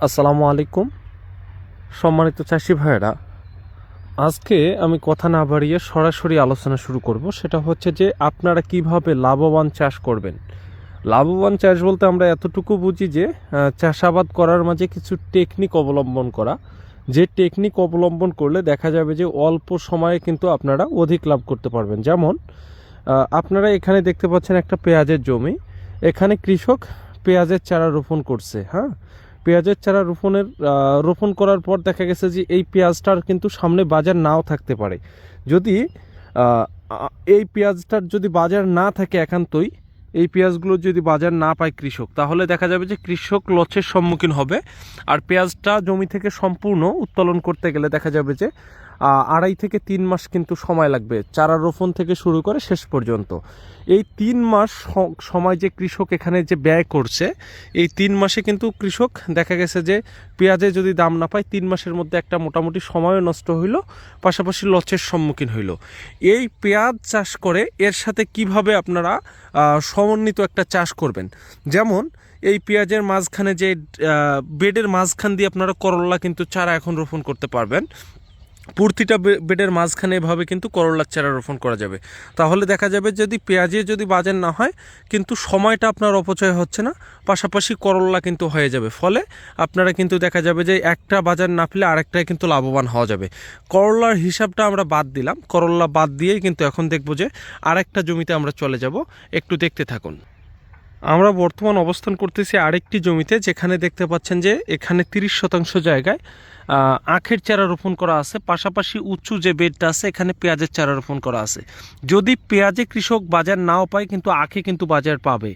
আসসালামু আলাইকুম। সম্মানিত চাষি ভাইয়েরা, আজকে আমি কথা না বাড়িয়ে সরাসরি আলোচনা শুরু করব। সেটা হচ্ছে যে আপনারা কিভাবে লাভবান চাষ করবেন। লাভবান চাষ বলতে আমরা এতটুকু বুঝি যে চাষাবাদ করার মাঝে কিছু টেকনিক অবলম্বন করা, যে টেকনিক অবলম্বন করলে দেখা যাবে যে অল্প সময়ে কিন্তু আপনারা অধিক লাভ করতে পারবেন। যেমন আপনারা এখানে দেখতে পাচ্ছেন একটা পেঁয়াজের জমি। এখানে কৃষক পেঁয়াজের চারা রোপণ করছে। হ্যাঁ, পেঁয়াজের চারা রোপণ করার পর দেখা গেছে যে এই পেঁয়াজটার কিন্তু সামনে বাজার নাও থাকতে পারে। যদি এই পেঁয়াজটার যদি বাজার না থাকে একান্তই, এই পেঁয়াজগুলোর যদি বাজার না পায় কৃষক, তাহলে দেখা যাবে যে কৃষক লসের সম্মুখীন হবে। আর পেঁয়াজটা জমি থেকে সম্পূর্ণ উত্তোলন করতে গেলে দেখা যাবে যে 2.5 থেকে 3 মাস কিন্তু সময় লাগবে, চারা রোপণ থেকে শুরু করে শেষ পর্যন্ত। এই 3 মাস সময় যে কৃষক এখানে যে ব্যয় করছে, এই 3 মাসে কিন্তু কৃষক দেখা গেছে যে পেঁয়াজে যদি দাম না পায়, 3 মাসের মধ্যে একটা মোটামুটি সময়ও নষ্ট হইল, পাশাপাশি লসের সম্মুখীন হইল। এই পেঁয়াজ চাষ করে এর সাথে কিভাবে আপনারা সমন্বিত একটা চাষ করবেন। যেমন এই পেঁয়াজের মাঝখানে যে বেডের মাঝখান দিয়ে আপনারা করল্লা কিন্তু চারা এখন রোপণ করতে পারবেন। প্রতিটা বেডের মাঝখানে এভাবে কিন্তু করল্লার চারা রোপণ করা যাবে। তাহলে দেখা যাবে যদি পেঁয়াজে যদি বাজার না হয়, কিন্তু সময়টা আপনার অপচয় হচ্ছে না, পাশাপাশি করল্লা কিন্তু হয়ে যাবে। ফলে আপনারা কিন্তু দেখা যাবে যে একটা বাজার না পেলে আরেকটায় কিন্তু লাভবান হওয়া যাবে। করল্লার হিসাবটা আমরা বাদ দিলাম, করল্লা বাদ দিয়েই কিন্তু এখন দেখব যে আরেকটা জমিতে আমরা চলে যাব। একটু দেখতে থাকুন। আমরা বর্তমান অবস্থান করতেছি আরেকটি জমিতে, যেখানে দেখতে পাচ্ছেন যে এখানে 30% জায়গায় আখের চারা রোপণ করা আছে, পাশাপাশি উঁচু যে বেডটা আছে এখানে পেঁয়াজের চারা রোপণ করা আছে। যদি পেঁয়াজে কৃষক বাজার নাও পায়, কিন্তু আখে কিন্তু বাজার পাবে।